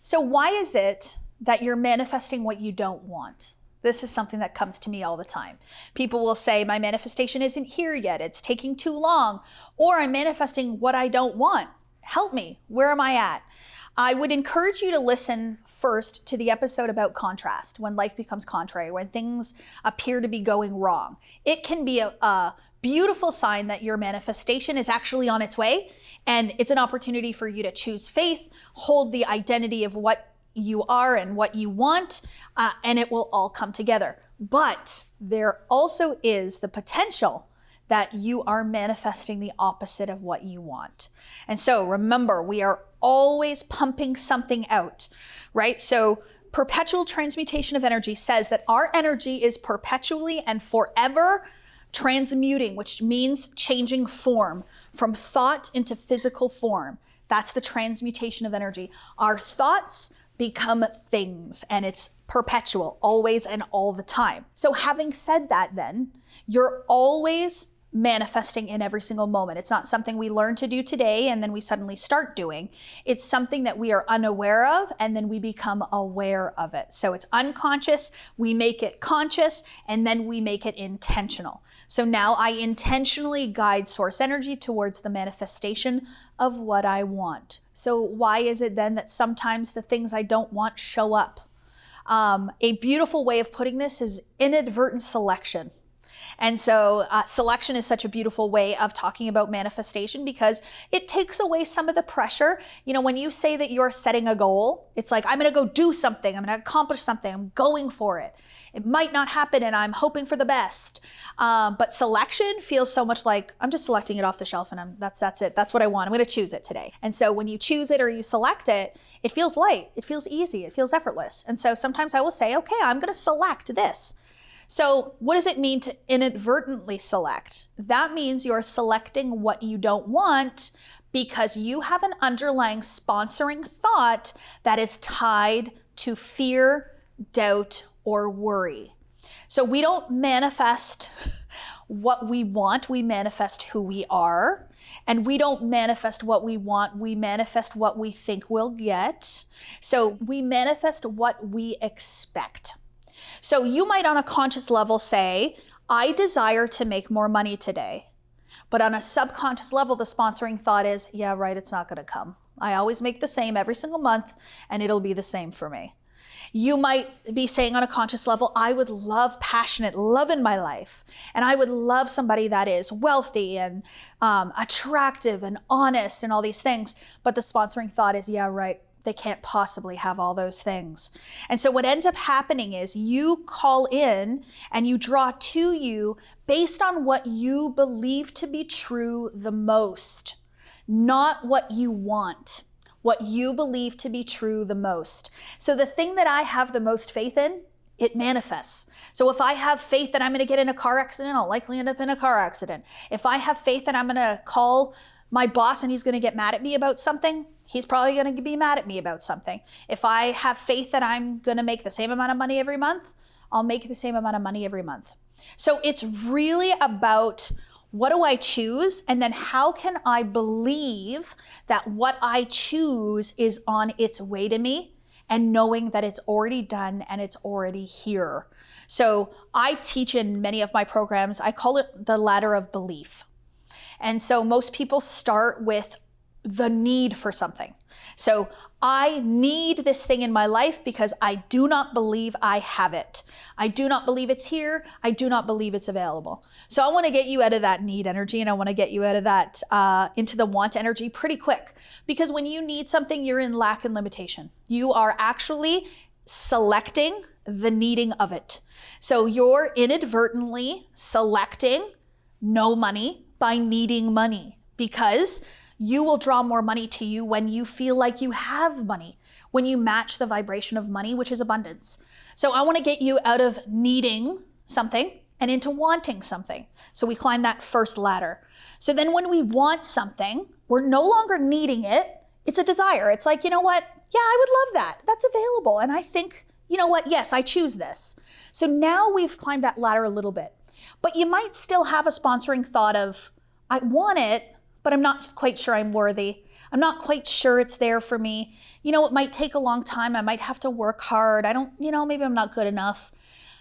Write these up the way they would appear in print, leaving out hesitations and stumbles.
So why is it that you're manifesting what you don't want? This is something that comes to me all the time. People will say, my manifestation isn't here yet. It's taking too long. Or I'm manifesting what I don't want. Help me. Where am I at? I would encourage you to listen first to the episode about contrast, when life becomes contrary, when things appear to be going wrong. It can be a beautiful sign that your manifestation is actually on its way, and it's an opportunity for you to choose faith, hold the identity of what you are and what you want, and it will all come together. But there also is the potential that you are manifesting the opposite of what you want. And so remember, we are always pumping something out, right? So perpetual transmutation of energy says that our energy is perpetually and forever transmuting, which means changing form from thought into physical form. That's the transmutation of energy. Our thoughts become things, and it's perpetual, always and all the time. So having said that, then you're always manifesting in every single moment. It's not something we learn to do today and then we suddenly start doing. It's something that we are unaware of and then we become aware of it. So it's unconscious, we make it conscious, and then we make it intentional. So now I intentionally guide source energy towards the manifestation of what I want. So why is it then that sometimes the things I don't want show up? A beautiful way of putting this is inadvertent selection. And so selection is such a beautiful way of talking about manifestation because it takes away some of the pressure. You know, when you say that you're setting a goal, it's like, I'm going to go do something. I'm going to accomplish something. I'm going for it. It might not happen and I'm hoping for the best. But selection feels so much like I'm just selecting it off the shelf and that's it. That's what I want. I'm going to choose it today. And so when you choose it or you select it, it feels light. It feels easy. It feels effortless. And so sometimes I will say, okay, I'm going to select this. So what does it mean to inadvertently select? That means you're selecting what you don't want because you have an underlying sponsoring thought that is tied to fear, doubt, or worry. So we don't manifest what we want, we manifest who we are. And we don't manifest what we want, we manifest what we think we'll get. So we manifest what we expect. So you might on a conscious level say, I desire to make more money today. But on a subconscious level, the sponsoring thought is, yeah, right, it's not going to come. I always make the same every single month and it'll be the same for me. You might be saying on a conscious level, I would love passionate love in my life. And I would love somebody that is wealthy and attractive and honest and all these things. But the sponsoring thought is, yeah, right. They can't possibly have all those things. And so what ends up happening is you call in and you draw to you based on what you believe to be true the most, not what you want, what you believe to be true the most. So the thing that I have the most faith in, it manifests. So if I have faith that I'm going to get in a car accident, I'll likely end up in a car accident. If I have faith that I'm going to call my boss and he's going to get mad at me about something, he's probably going to be mad at me about something. If I have faith that I'm going to make the same amount of money every month, I'll make the same amount of money every month. So it's really about what do I choose? And then how can I believe that what I choose is on its way to me and knowing that it's already done and it's already here. So I teach in many of my programs, I call it the ladder of belief. And so most people start with the need for something. So I need this thing in my life because I do not believe I have it. I do not believe it's here. I do not believe it's available. So I want to get you out of that need energy and I want to get you out of that into the want energy pretty quick. Because when you need something, you're in lack and limitation. You are actually selecting the needing of it. So you're inadvertently selecting no money by needing money because you will draw more money to you when you feel like you have money, when you match the vibration of money, which is abundance. So I want to get you out of needing something and into wanting something. So we climb that first ladder. So then when we want something, we're no longer needing it. It's a desire. It's like, you know what? Yeah, I would love that. That's available. And I think, you know what? Yes, I choose this. So now we've climbed that ladder a little bit. But you might still have a sponsoring thought of, I want it, but I'm not quite sure I'm worthy. I'm not quite sure it's there for me. It might take a long time. I might have to work hard. Maybe I'm not good enough.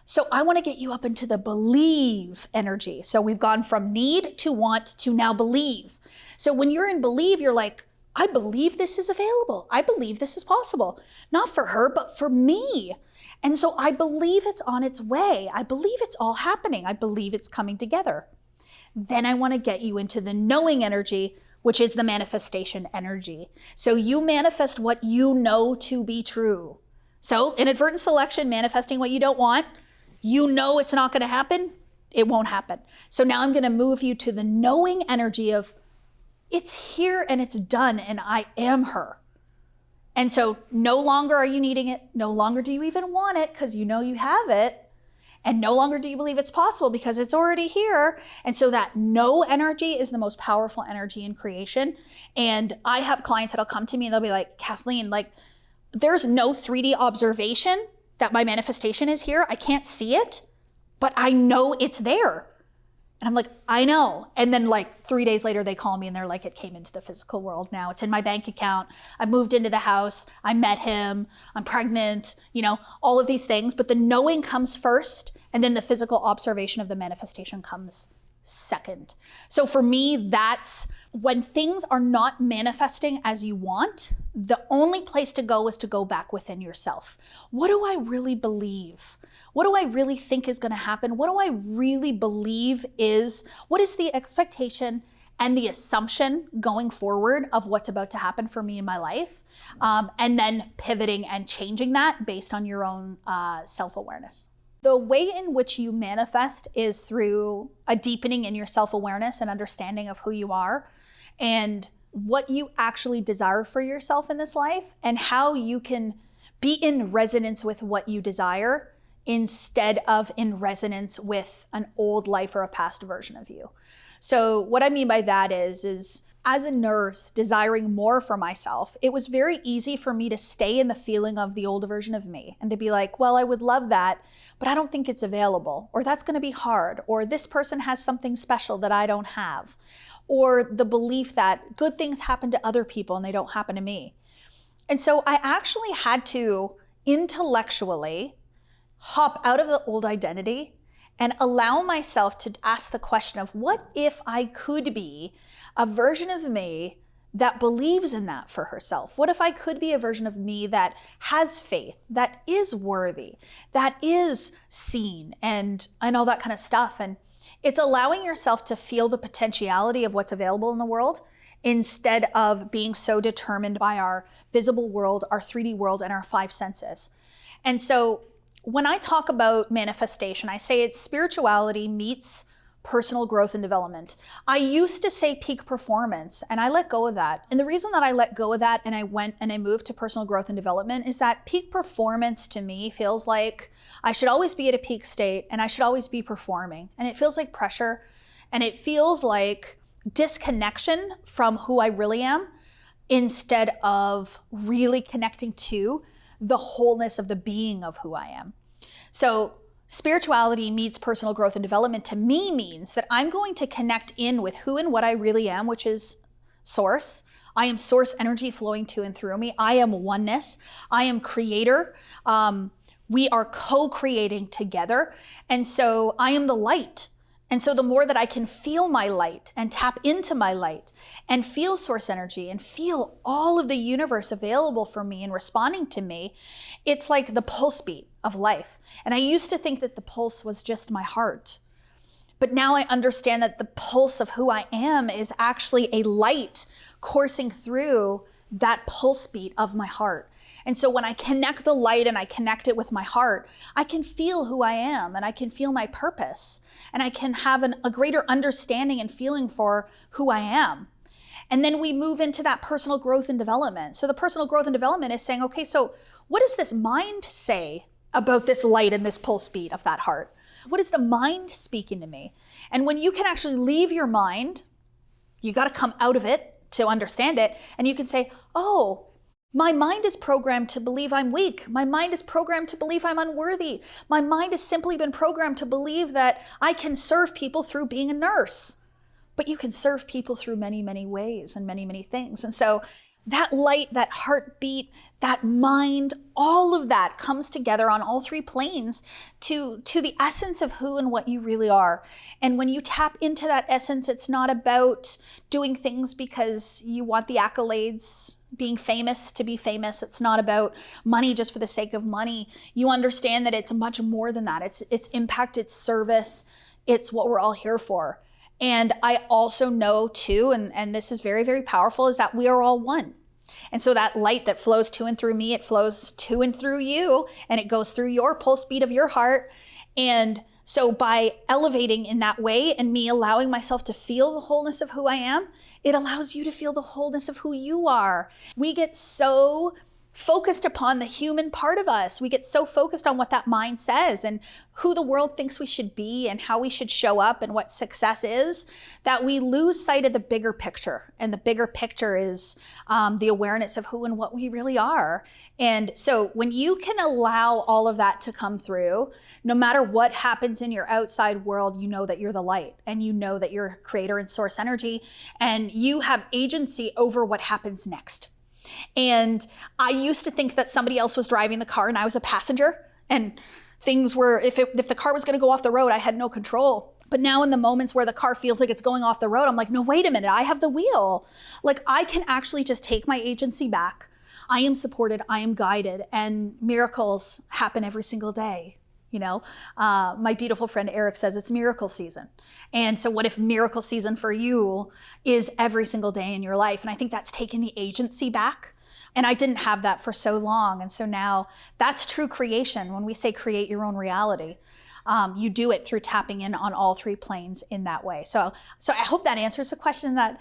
So I want to get you up into the believe energy. So we've gone from need to want to now believe. So when you're in believe, you're like, I believe this is available. I believe this is possible. Not for her, but for me. And so I believe it's on its way. I believe it's all happening. I believe it's coming together. Then I want to get you into the knowing energy, which is the manifestation energy. So you manifest what you know to be true. So inadvertent selection, manifesting what you don't want. You know it's not going to happen. It won't happen. So now I'm going to move you to the knowing energy of it's here and it's done and I am her. And so no longer are you needing it. No longer do you even want it because you know you have it. And no longer do you believe it's possible because it's already here. And so that no energy is the most powerful energy in creation. And I have clients that'll come to me and they'll be like, Kathleen, there's no 3D observation that my manifestation is here. I can't see it, but I know it's there. And I'm like, I know. And then 3 days later, they call me and they're like, it came into the physical world now. It's in my bank account. I moved into the house. I met him. I'm pregnant, all of these things. But the knowing comes first. And then the physical observation of the manifestation comes second. So for me, that's when things are not manifesting as you want, the only place to go is to go back within yourself. What do I really believe? What do I really think is going to happen? What do I really believe what is the expectation and the assumption going forward of what's about to happen for me in my life? And then pivoting and changing that based on your own self-awareness. The way in which you manifest is through a deepening in your self-awareness and understanding of who you are and what you actually desire for yourself in this life and how you can be in resonance with what you desire instead of in resonance with an old life or a past version of you. So what I mean by that is as a nurse desiring more for myself, it was very easy for me to stay in the feeling of the old version of me and to be like, well, I would love that, but I don't think it's available, or that's going to be hard, or this person has something special that I don't have, or the belief that good things happen to other people and they don't happen to me. And so I actually had to intellectually hop out of the old identity and allow myself to ask the question of what if I could be a version of me that believes in that for herself? What if I could be a version of me that has faith, that is worthy, that is seen and all that kind of stuff? And it's allowing yourself to feel the potentiality of what's available in the world instead of being so determined by our visible world, our 3D world, and our 5 senses. And so when I talk about manifestation, I say it's spirituality meets personal growth and development. I used to say peak performance, and I let go of that. And the reason that I let go of that and I went and I moved to personal growth and development is that peak performance to me feels like I should always be at a peak state and I should always be performing. And it feels like pressure, and it feels like disconnection from who I really am instead of really connecting to the wholeness of the being of who I am. So spirituality meets personal growth and development to me means that I'm going to connect in with who and what I really am, which is source. I am source energy flowing to and through me. I am oneness. I am creator. We are co-creating together. And so I am the light. And so the more that I can feel my light and tap into my light and feel source energy and feel all of the universe available for me and responding to me, it's like the pulse beat of life. And I used to think that the pulse was just my heart. But now I understand that the pulse of who I am is actually a light coursing through that pulse beat of my heart. And so when I connect the light and I connect it with my heart, I can feel who I am and I can feel my purpose and I can have a greater understanding and feeling for who I am. And then we move into that personal growth and development. So the personal growth and development is saying, okay, so what does this mind say about this light and this pulse beat of that heart? What is the mind speaking to me? And when you can actually leave your mind, you got to come out of it to understand it. And you can say, oh, my mind is programmed to believe I'm weak. My mind is programmed to believe I'm unworthy. My mind has simply been programmed to believe that I can serve people through being a nurse. But you can serve people through many, many ways and many, many things. And so That light, that heartbeat, that mind, all of that comes together on all three planes to the essence of who and what you really are. And when you tap into that essence, it's not about doing things because you want the accolades, being famous to be famous. It's not about money just for the sake of money. You understand that it's much more than that. It's impact, it's service, it's what we're all here for. And I also know too, and this is very, very powerful, is that we are all one. And so that light that flows to and through me, it flows to and through you, and it goes through your pulse beat of your heart. And so by elevating in that way and me allowing myself to feel the wholeness of who I am, it allows you to feel the wholeness of who you are. We get so focused upon the human part of us. We get so focused on what that mind says and who the world thinks we should be and how we should show up and what success is, that we lose sight of the bigger picture. And the bigger picture is the awareness of who and what we really are. And so when you can allow all of that to come through, no matter what happens in your outside world, you know that you're the light and you know that you're creator and source energy and you have agency over what happens next. And I used to think that somebody else was driving the car and I was a passenger, and things were, if the car was going to go off the road, I had no control. But now in the moments where the car feels like it's going off the road, I'm like, no, wait a minute, I have the wheel. Like I can actually just take my agency back. I am supported, I am guided, and miracles happen every single day. You know, my beautiful friend Eric says it's miracle season. And so what if miracle season for you is every single day in your life? And I think that's taking the agency back. And I didn't have that for so long. And so now that's true creation. When we say create your own reality, you do it through tapping in on all three planes in that way. So I hope that answers the question that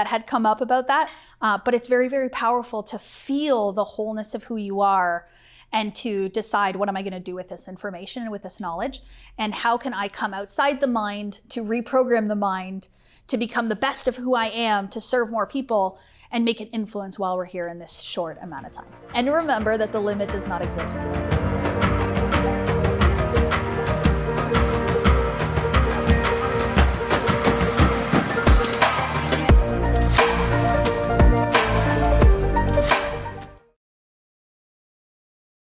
had come up about that. But it's very, very powerful to feel the wholeness of who you are and to decide, what am I going to do with this information and with this knowledge? And how can I come outside the mind to reprogram the mind to become the best of who I am, to serve more people and make an influence while we're here in this short amount of time. And remember that the limit does not exist.